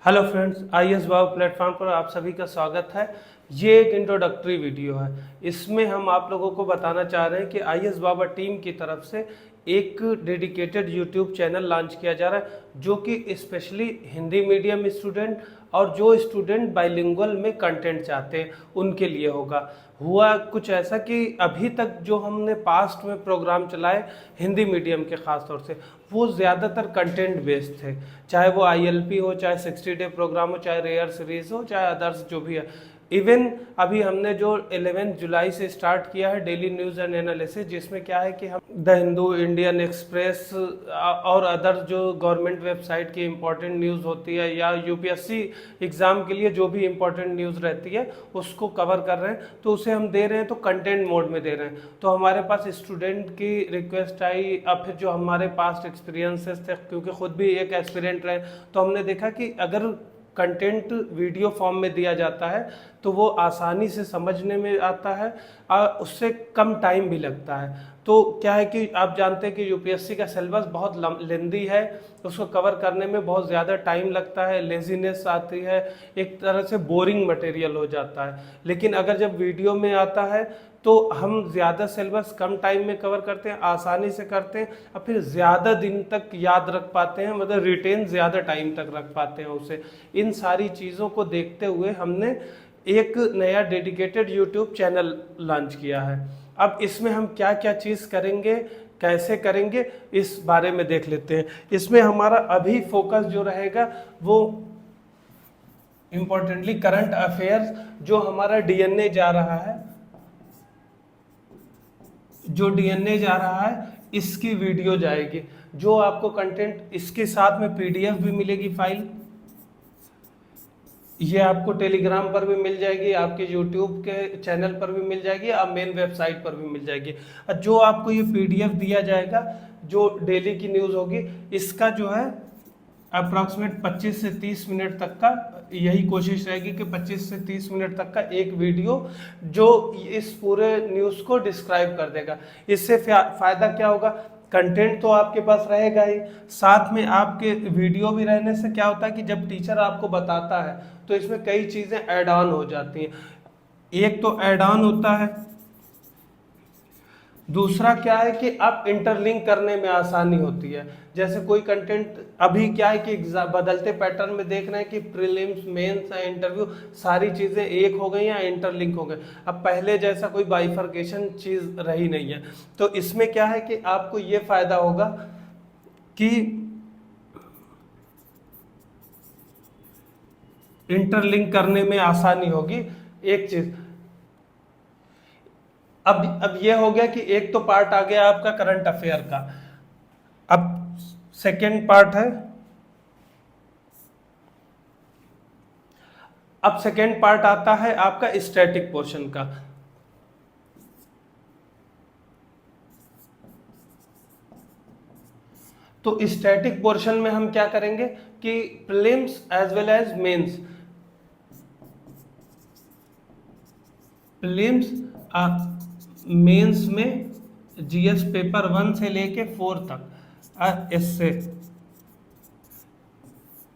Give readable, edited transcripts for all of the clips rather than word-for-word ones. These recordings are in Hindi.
हेलो फ्रेंड्स, आईएएस वाव प्लेटफॉर्म पर आप सभी का स्वागत है। ये एक इंट्रोडक्टरी वीडियो है। इसमें हम आप लोगों को बताना चाह रहे हैं कि आईएएस वाव टीम की तरफ से एक डेडिकेटेड यूट्यूब चैनल लॉन्च किया जा रहा है, जो कि स्पेशली हिंदी मीडियम स्टूडेंट और जो स्टूडेंट बाइलिंगुअल में कंटेंट चाहते हैं उनके लिए होगा। हुआ कुछ ऐसा कि अभी तक जो हमने पास्ट में प्रोग्राम चलाए हिंदी मीडियम के ख़ास तौर से, वो ज़्यादातर कंटेंट बेस्ड थे। चाहे वो आईएलपी हो, चाहे 60 डे प्रोग्राम हो, चाहे रेयर सीरीज हो, चाहे अदर्स जो भी है। इवन अभी हमने जो 11 जुलाई से स्टार्ट किया है डेली न्यूज़ एंड एनालिसिस, जिसमें क्या है कि हम द हिंदू, इंडियन एक्सप्रेस और अदर जो गवर्नमेंट वेबसाइट की इंपॉर्टेंट न्यूज़ होती है या यूपीएससी एग्ज़ाम के लिए जो भी इंपॉर्टेंट न्यूज़ रहती है उसको कवर कर रहे हैं। तो उसे हम दे रहे हैं तो कंटेंट मोड में दे रहे हैं। तो हमारे पास स्टूडेंट की रिक्वेस्ट आई, अब फिर जो हमारे पास्ट एक्सपीरियंसेस थे, क्योंकि खुद भी एक एस्पिरेंट रहे, तो हमने देखा कि अगर कंटेंट वीडियो फॉर्म में दिया जाता है तो वो आसानी से समझने में आता है और उससे कम टाइम भी लगता है। तो क्या है कि आप जानते हैं कि यूपीएससी का सिलेबस बहुत लेंदी है, उसको कवर करने में बहुत ज़्यादा टाइम लगता है, लेजीनेस आती है, एक तरह से बोरिंग मटेरियल हो जाता है। लेकिन अगर जब वीडियो में आता है तो हम ज़्यादा सिलेबस कम टाइम में कवर करते हैं, आसानी से करते हैं और फिर ज़्यादा दिन तक याद रख पाते हैं, मतलब रिटेन ज़्यादा टाइम तक रख पाते हैं उसे। इन सारी चीज़ों को देखते हुए हमने एक नया डेडिकेटेड यूट्यूब चैनल लॉन्च किया है। अब इसमें हम क्या क्या चीज़ करेंगे, कैसे करेंगे, इस बारे में देख लेते हैं। इसमें हमारा अभी फोकस जो रहेगा वो इम्पोर्टेंटली करंट अफेयर्स, जो हमारा डीएनए जा रहा है, जो डीएनए जा रहा है इसकी वीडियो जाएगी। जो आपको कंटेंट इसके साथ में पीडीएफ भी मिलेगी फाइल, ये आपको टेलीग्राम पर भी मिल जाएगी, आपके यूट्यूब के चैनल पर भी मिल जाएगी, आप मेन वेबसाइट पर भी मिल जाएगी। और जो आपको ये पीडीएफ दिया जाएगा, जो डेली की न्यूज़ होगी, इसका जो है अप्रॉक्सीमेट 25 से 30 मिनट तक का यही कोशिश रहेगी कि 25 से 30 मिनट तक का एक वीडियो जो इस पूरे न्यूज़ को डिस्क्राइब कर देगा। इससे फ़ायदा क्या होगा? कंटेंट तो आपके पास रहेगा ही, साथ में आपके वीडियो भी रहने से क्या होता है कि जब टीचर आपको बताता है तो इसमें कई चीज़ें ऐड ऑन हो जाती हैं। एक तो ऐड ऑन होता है, दूसरा क्या है कि आप इंटरलिंक करने में आसानी होती है। जैसे कोई कंटेंट अभी क्या है कि बदलते पैटर्न में देख रहे हैं कि प्रीलिम्स, मेंस, इंटरव्यू सारी चीज़ें एक हो गई या इंटरलिंक हो गए। अब पहले जैसा कोई बाइफर्केशन चीज़ रही नहीं है। तो इसमें क्या है कि आपको ये फायदा होगा कि इंटरलिंक करने में आसानी होगी। एक चीज़ अब ये हो गया कि एक तो पार्ट आ गया आपका करंट अफेयर का। अब सेकेंड पार्ट है, अब सेकेंड पार्ट आता है आपका स्टैटिक पोर्शन का। तो स्टैटिक पोर्शन में हम क्या करेंगे कि prelims as well as mains, prelims mains में जीएस पेपर 1 से लेके 4 तक, इससे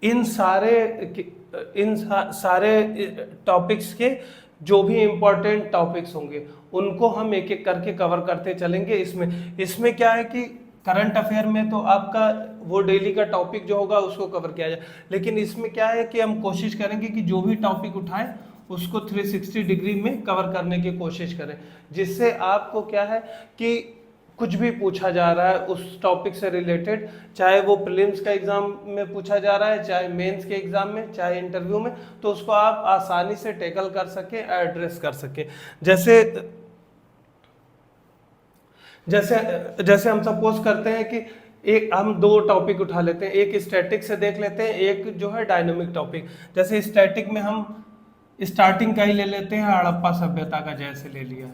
इन सारे टॉपिक्स के जो भी इम्पोर्टेंट टॉपिक्स होंगे उनको हम एक एक करके कवर करते चलेंगे। इसमें क्या है कि करंट अफेयर में तो आपका वो डेली का टॉपिक जो होगा उसको कवर किया जाए, लेकिन इसमें क्या है कि हम कोशिश करेंगे कि जो भी टॉपिक उठाएं उसको 360 डिग्री में कवर करने की कोशिश करें, जिससे आपको क्या है कि कुछ भी पूछा जा रहा है उस टॉपिक से रिलेटेड, चाहे वो प्रीलिम्स का एग्जाम में पूछा जा रहा है, चाहे मेंस के एग्जाम में, चाहे इंटरव्यू में, तो उसको आप आसानी से टैकल कर सके, एड्रेस कर सके। जैसे जैसे जैसे हम सपोज करते हैं कि एक हम दो टॉपिक उठा लेते हैं, एक स्टैटिक से देख लेते हैं, एक जो है डायनामिक टॉपिक। जैसे स्टैटिक में हम स्टार्टिंग का ही ले लेते हैं, हड़प्पा सभ्यता का जैसे ले लिया।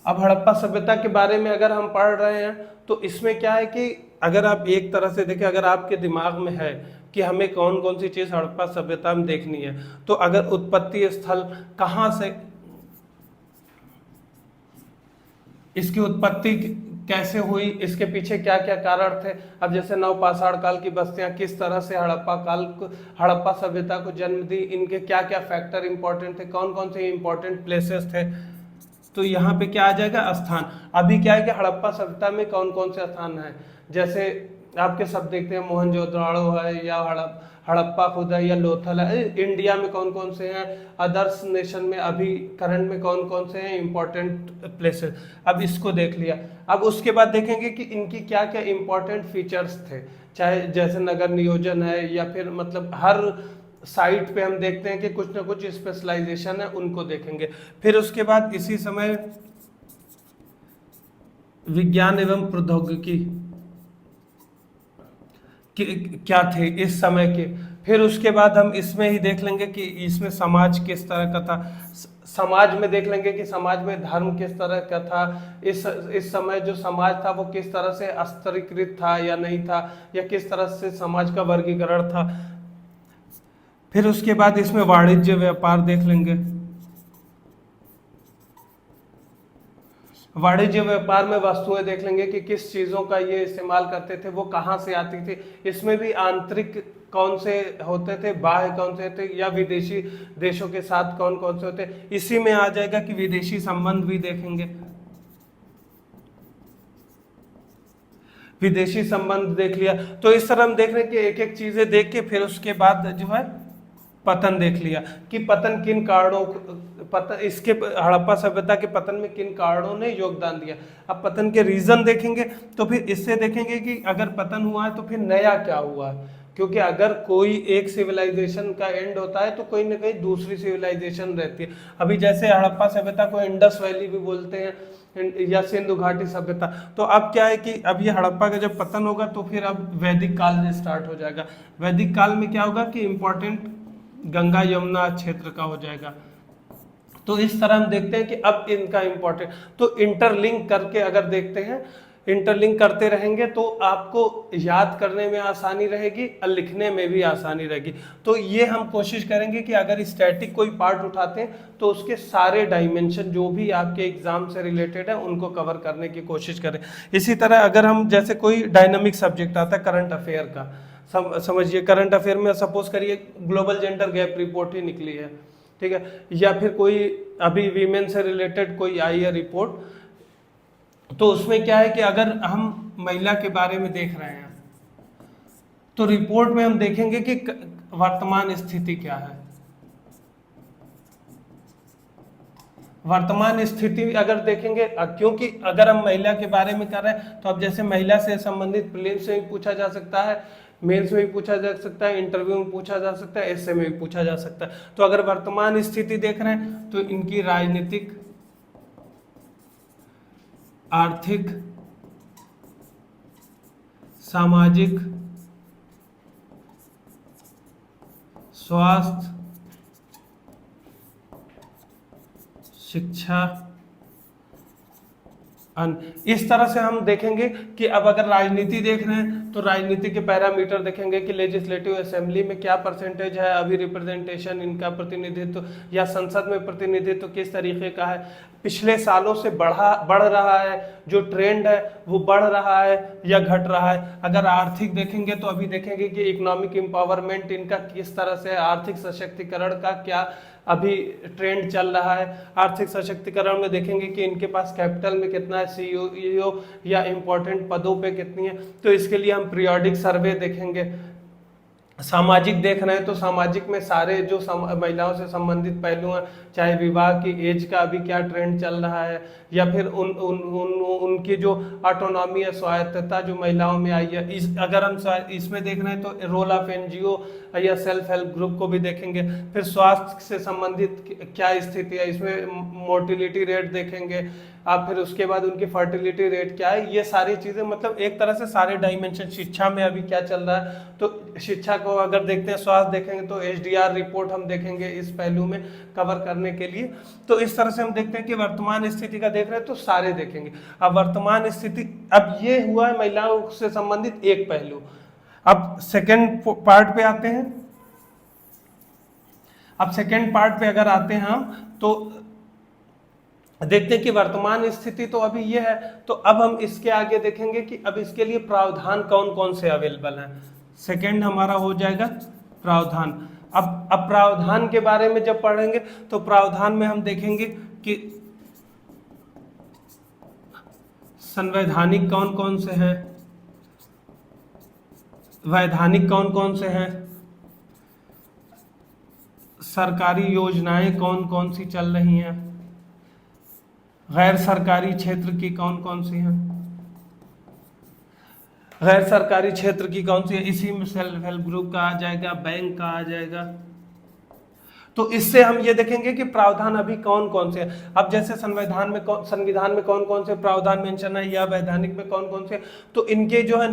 अब हड़प्पा सभ्यता के बारे में अगर हम पढ़ रहे हैं तो इसमें क्या है कि अगर आप एक तरह से देखें, अगर आपके दिमाग में है कि हमें कौन कौन सी चीज़ हड़प्पा सभ्यता में देखनी है, तो अगर उत्पत्ति स्थल कहाँ से, इसकी उत्पत्ति कैसे हुई, इसके पीछे क्या क्या कारण थे। अब जैसे नवपाषाण काल की बस्तियां किस तरह से हड़प्पा सभ्यता को जन्म दी, इनके क्या क्या फैक्टर इंपॉर्टेंट थे, कौन कौन से इंपॉर्टेंट प्लेसेस थे। तो यहाँ पे क्या आ जाएगा, स्थान। अभी क्या है कि हड़प्पा सभ्यता में कौन कौन से स्थान है, जैसे आपके सब देखते हैं मोहनजोदड़ो है या हड़प्पा खुद है या लोथल है। इंडिया में कौन कौन से हैं, अदर्स नेशन में अभी करंट में कौन कौन से हैं इंपॉर्टेंट प्लेसेस। अब इसको देख लिया। अब उसके बाद देखेंगे कि इनकी क्या क्या इंपॉर्टेंट फीचर्स थे, चाहे जैसे नगर नियोजन है या फिर मतलब हर साइट पे हम देखते हैं कि कुछ ना कुछ स्पेशलाइजेशन है, उनको देखेंगे। फिर उसके बाद इसी समय विज्ञान एवं प्रौद्योगिकी क्या थे इस समय के। फिर उसके बाद हम इसमें ही देख लेंगे कि इसमें समाज किस तरह का था, समाज में देख लेंगे कि समाज में धर्म किस तरह का था, इस समय जो समाज था वो किस तरह से स्तरीकृत था या नहीं था, या किस तरह से समाज का वर्गीकरण था। फिर उसके बाद इसमें वाणिज्य व्यापार देख लेंगे। वाणिज्य व्यापार में वस्तुएं देख लेंगे कि किस चीजों का ये इस्तेमाल करते थे, वो कहाँ से आती थी। इसमें भी आंतरिक कौन से होते थे, बाह्य कौन से थे, या विदेशी देशों के साथ कौन कौन से होते। इसी में आ जाएगा कि विदेशी संबंध भी देखेंगे। विदेशी संबंध देख लिया। तो इस तरह हम देख रहे हैं कि एक एक चीजें देख के फिर उसके बाद जो है पतन देख लिया कि पतन किन कारणों, पतन इसके हड़प्पा सभ्यता के पतन में किन कारणों ने योगदान दिया। अब पतन के रीजन देखेंगे तो फिर इससे देखेंगे कि अगर पतन हुआ है तो फिर नया क्या हुआ है, क्योंकि अगर कोई एक सिविलाइजेशन का एंड होता है तो कोई ना कहीं दूसरी सिविलाइजेशन रहती है। अभी जैसे हड़प्पा सभ्यता को इंडस वैली भी बोलते हैं या सिंधु घाटी सभ्यता। तो अब क्या है कि अब ये हड़प्पा का जब पतन होगा तो फिर अब वैदिक काल स्टार्ट हो जाएगा। वैदिक काल में क्या होगा कि इंपॉर्टेंट गंगा यमुना क्षेत्र का हो जाएगा। तो इस तरह हम देखते हैं कि अब इनका इंपॉर्टेंट, तो इंटरलिंक करके अगर देखते हैं, इंटरलिंक करते रहेंगे तो आपको याद करने में आसानी रहेगी और लिखने में भी आसानी रहेगी। तो ये हम कोशिश करेंगे कि अगर स्टैटिक कोई पार्ट उठाते हैं तो उसके सारे डायमेंशन जो भी आपके एग्जाम से रिलेटेड है उनको कवर करने की कोशिश करें। इसी तरह अगर हम जैसे कोई डायनामिक सब्जेक्ट आता है करंट अफेयर का, समझिए करंट अफेयर में सपोज करिए ग्लोबल जेंडर गैप रिपोर्ट ही निकली है, ठीक है, या फिर कोई अभी वीमेन से रिलेटेड कोई आई है रिपोर्ट, तो उसमें क्या है कि अगर हम महिला के बारे में देख रहे हैं तो रिपोर्ट में हम देखेंगे कि वर्तमान स्थिति क्या है। वर्तमान स्थिति अगर देखेंगे, क्योंकि अगर हम महिला के बारे में कर रहे हैं तो अब जैसे महिला से संबंधित प्रीलिम्स में भी पूछा जा सकता है, मेंस में भी पूछा जा सकता है, इंटरव्यू में पूछा जा सकता है, एसए में भी पूछा जा सकता है। तो अगर वर्तमान स्थिति देख रहे हैं तो इनकी राजनीतिक, आर्थिक, सामाजिक, स्वास्थ्य, शिक्षा, इस तरह से हम देखेंगे कि अब अगर राजनीति देख रहे हैं तो राजनीति के पैरामीटर देखेंगे कि लेजिस्लेटिव असेंबली में क्या परसेंटेज है अभी रिप्रेजेंटेशन, इनका प्रतिनिधित्व या संसद में प्रतिनिधित्व किस तरीके का है, पिछले सालों से बढ़ रहा है, जो ट्रेंड है वो बढ़ रहा है या घट रहा है। अगर आर्थिक देखेंगे तो अभी देखेंगे कि इकोनॉमिक एम्पावरमेंट इनका किस तरह से, आर्थिक सशक्तिकरण का क्या अभी ट्रेंड चल रहा है। आर्थिक सशक्तिकरण में देखेंगे कि इनके पास कैपिटल में कितना है, सीईओ या इंपॉर्टेंट पदों पे कितनी है, तो इसके लिए हम पीरियोडिक सर्वे देखेंगे। सामाजिक देख रहे हैं तो सामाजिक में सारे जो महिलाओं से संबंधित पहलू हैं, चाहे विवाह की एज का अभी क्या ट्रेंड चल रहा है, या फिर उनकी जो ऑटोनॉमी या स्वायत्तता जो महिलाओं में आई है। अगर हम इसमें देख रहे हैं तो रोल ऑफ एनजीओ या सेल्फ हेल्प ग्रुप को भी देखेंगे। फिर स्वास्थ्य से संबंधित क्या स्थिति है, इसमें मोर्टिलिटी रेट देखेंगे आप, फिर उसके बाद उनकी फर्टिलिटी रेट क्या है, ये सारी चीज़ें, मतलब एक तरह से सारे डायमेंशन। शिक्षा में अभी क्या चल रहा है, तो शिक्षा को अगर देखते हैं, स्वास्थ्य देखेंगे तो एचडीआर रिपोर्ट हम देखेंगे इस पहलू में कवर करने के लिए। तो इस तरह से हम देखते हैं कि वर्तमान स्थिति का देख रहे हैं तो सारे देखेंगे। अब वर्तमान स्थिति, अब ये हुआ है महिलाओं से संबंधित एक पहलू। अब सेकेंड पार्ट पे आते हैं। अब सेकेंड पार्ट पे अगर आते हैं हम तो देखते हैं कि वर्तमान स्थिति तो अभी ये है, तो अब हम इसके आगे देखेंगे कि अब इसके लिए प्रावधान कौन कौन से अवेलेबल हैं। सेकंड हमारा हो जाएगा प्रावधान। अब प्रावधान के बारे में जब पढ़ेंगे तो प्रावधान में हम देखेंगे कि संवैधानिक कौन कौन से हैं, वैधानिक कौन कौन से हैं, सरकारी योजनाएं कौन कौन सी चल रही हैं, गैर सरकारी क्षेत्र की कौन कौन सी हैं, गैर सरकारी क्षेत्र की कौन सी है, इसी में सेल्फ हेल्प ग्रुप का आ जाएगा, बैंक का आ जाएगा। तो इससे हम ये देखेंगे कि प्रावधान अभी कौन कौन से हैं। अब जैसे संविधान में कौन कौन से प्रावधान मेंशन है या वैधानिक में कौन कौन से, तो इनके जो है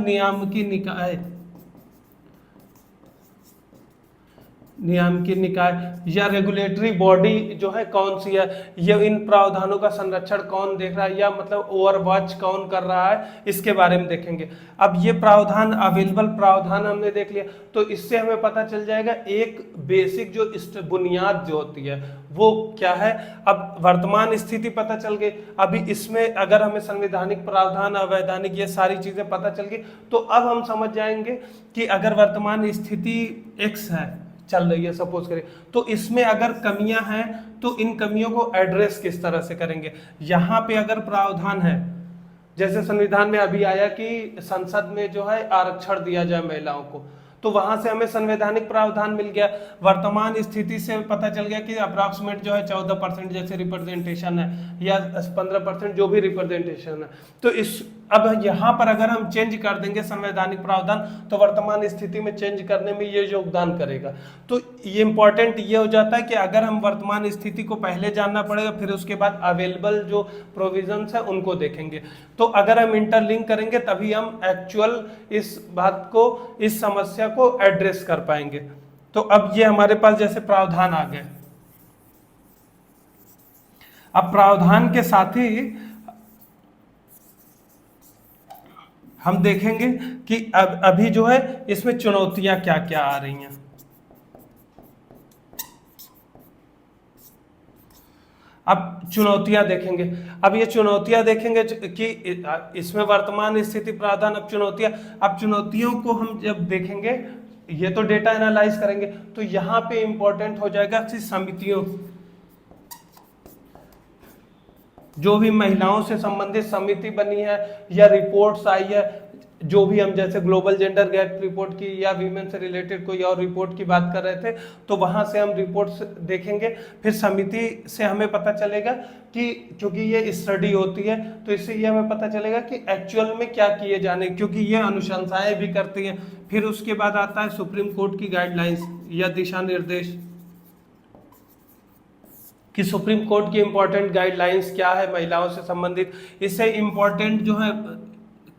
नियामकीय निकाय या रेगुलेटरी बॉडी जो है कौन सी है, ये इन प्रावधानों का संरक्षण कौन देख रहा है या मतलब ओवरवॉच कौन कर रहा है, इसके बारे में देखेंगे। अब ये प्रावधान अवेलेबल प्रावधान हमने देख लिया, तो इससे हमें पता चल जाएगा एक बेसिक जो बुनियाद जो होती है वो क्या है। अब वर्तमान स्थिति पता चल गई, अभी इसमें अगर हमें संवैधानिक प्रावधान अवैधानिक ये सारी चीजें पता चल गई, तो अब हम समझ जाएंगे कि अगर वर्तमान स्थिति एक्स है चल रही है सपोज करें, तो इसमें अगर कमियां हैं तो इन कमियों को एड्रेस किस तरह से करेंगे। यहां पे अगर प्रावधान है, जैसे संविधान में अभी आया कि संसद में जो है आरक्षण दिया जाए महिलाओं को, तो वहां से हमें संवैधानिक प्रावधान मिल गया। वर्तमान स्थिति से पता चल गया कि अप्रॉक्सीमेट जो है 14% जैसे रिप्रेजेंटेशन है या 15% जो भी रिप्रेजेंटेशन है, तो इस अब यहाँ पर अगर हम चेंज कर देंगे संवैधानिक प्रावधान, तो वर्तमान स्थिति में चेंज करने में ये योगदान करेगा। तो ये इंपॉर्टेंट ये हो जाता है कि अगर हम वर्तमान स्थिति को पहले जानना पड़ेगा, फिर उसके बाद अवेलेबल जो प्रोविजंस है उनको देखेंगे। तो अगर हम इंटरलिंक करेंगे तभी हम एक्चुअल इस बात को, इस समस्या को एड्रेस कर पाएंगे। तो अब ये हमारे पास जैसे प्रावधान आ गए, अब प्रावधान के साथ ही हम देखेंगे कि अब अभी जो है इसमें चुनौतियां क्या क्या आ रही हैं। अब चुनौतियां देखेंगे, अब ये चुनौतियां देखेंगे कि इसमें वर्तमान स्थिति प्रावधान, अब चुनौतियों को हम जब देखेंगे, ये तो डेटा एनालाइज करेंगे, तो यहां पे इंपॉर्टेंट हो जाएगा कि समितियों, जो भी महिलाओं से संबंधित समिति बनी है या रिपोर्ट्स आई है, जो भी हम जैसे ग्लोबल जेंडर गैप रिपोर्ट की या वीमेन से रिलेटेड कोई और रिपोर्ट की बात कर रहे थे, तो वहां से हम रिपोर्ट्स देखेंगे। फिर समिति से हमें पता चलेगा कि क्योंकि ये स्टडी होती है, तो इससे ये हमें पता चलेगा कि एक्चुअल में क्या किए जाने, क्योंकि ये अनुशंसाएं भी करती हैं। फिर उसके बाद आता है सुप्रीम कोर्ट की गाइडलाइंस या दिशा निर्देश, कि सुप्रीम कोर्ट की इंपॉर्टेंट गाइडलाइंस क्या है महिलाओं से संबंधित। इससे इंपॉर्टेंट जो है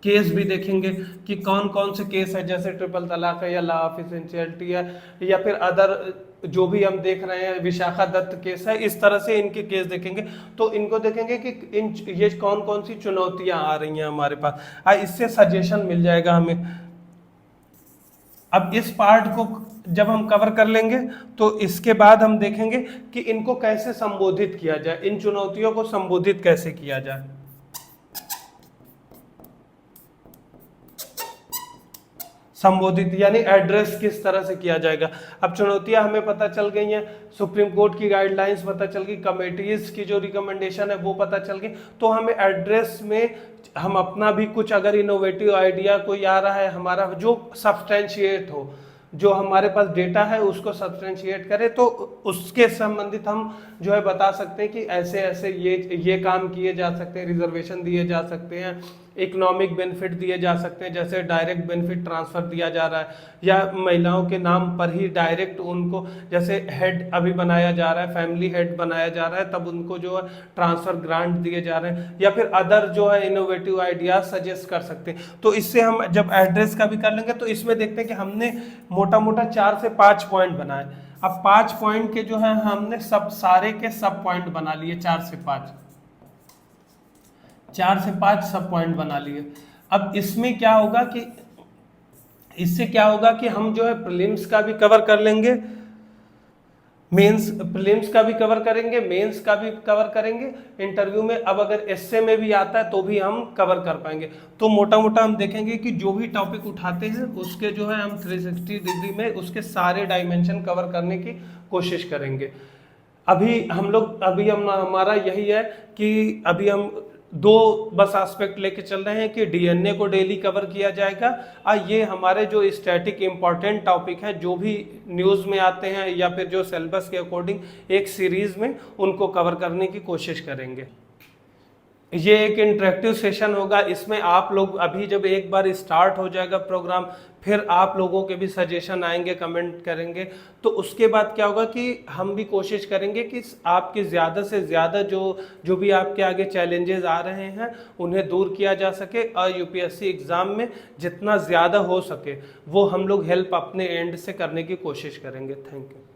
केस भी देखेंगे कि कौन कौन से केस है, जैसे ट्रिपल तलाक है या लॉ ऑफ एसेंशियलिटी है या फिर अदर जो भी हम देख रहे हैं विशाखा दत्त केस है, इस तरह से इनके केस देखेंगे। तो इनको देखेंगे कि ये कौन कौन सी चुनौतियां आ रही हैं हमारे पास, इससे सजेशन मिल जाएगा हमें। अब इस पार्ट को जब हम कवर कर लेंगे तो इसके बाद हम देखेंगे कि इनको कैसे संबोधित किया जाए, इन चुनौतियों को संबोधित कैसे किया जाए। संबोधित यानी एड्रेस किस तरह से किया जाएगा। अब चुनौतियां हमें पता चल गई हैं, सुप्रीम कोर्ट की गाइडलाइंस पता चल गई, कमेटीज की जो रिकमेंडेशन है वो पता चल गई। तो हमें एड्रेस में हम अपना भी कुछ अगर इनोवेटिव आइडिया कोई आ रहा है हमारा, जो सब्सटेंशिएट हो, जो हमारे पास डेटा है उसको सब्सटेंशिएट करे, तो उसके संबंधित हम जो है बता सकते हैं कि ऐसे ऐसे ये काम किए जा सकते हैं, रिजर्वेशन दिए जा सकते हैं, इकोनॉमिक बेनिफिट दिए जा सकते हैं, जैसे डायरेक्ट बेनिफिट ट्रांसफर दिया जा रहा है, या महिलाओं के नाम पर ही डायरेक्ट उनको जैसे हेड अभी बनाया जा रहा है, फैमिली हेड बनाया जा रहा है, तब उनको जो है ट्रांसफर ग्रांट दिए जा रहे हैं, या फिर अदर जो है इनोवेटिव आइडियाज सजेस्ट कर सकते हैं। तो इससे हम जब एड्रेस का भी कर लेंगे तो इसमें देखते हैं कि हमने मोटा मोटा 4 से 5 पॉइंट बनाए। अब 5 पॉइंट के जो है हमने सब सारे के सब पॉइंट बना लिए, 4 से 5 सब पॉइंट बना लिए। अब इसमें क्या होगा कि इससे क्या होगा कि हम जो है प्रीलिम्स का भी कवर कर लेंगे मेंस प्रीलिम्स का भी कवर करेंगे, मेंस का भी कवर करेंगे इंटरव्यू में। अब अगर एसए में भी आता है तो भी हम कवर कर पाएंगे। तो मोटा मोटा हम देखेंगे कि जो भी टॉपिक उठाते हैं उसके जो है हम 360 डिग्री में उसके सारे डायमेंशन कवर करने की कोशिश करेंगे। अभी हम हमारा यही है कि अभी हम दो बस एस्पेक्ट लेके चल रहे हैं कि डीएनए को डेली कवर किया जाएगा और ये हमारे जो स्टैटिक इंपॉर्टेंट टॉपिक है जो भी न्यूज़ में आते हैं या फिर जो सिलेबस के अकॉर्डिंग एक सीरीज में उनको कवर करने की कोशिश करेंगे। ये एक इंटरेक्टिव सेशन होगा, इसमें आप लोग अभी जब एक बार स्टार्ट हो जाएगा प्रोग्राम फिर आप लोगों के भी सजेशन आएंगे, कमेंट करेंगे, तो उसके बाद क्या होगा कि हम भी कोशिश करेंगे कि आपके ज़्यादा से ज़्यादा जो भी आपके आगे चैलेंजेस आ रहे हैं उन्हें दूर किया जा सके और यूपीएससी एग्ज़ाम में जितना ज़्यादा हो सके वो हम लोग हेल्प अपने एंड से करने की कोशिश करेंगे। Thank you.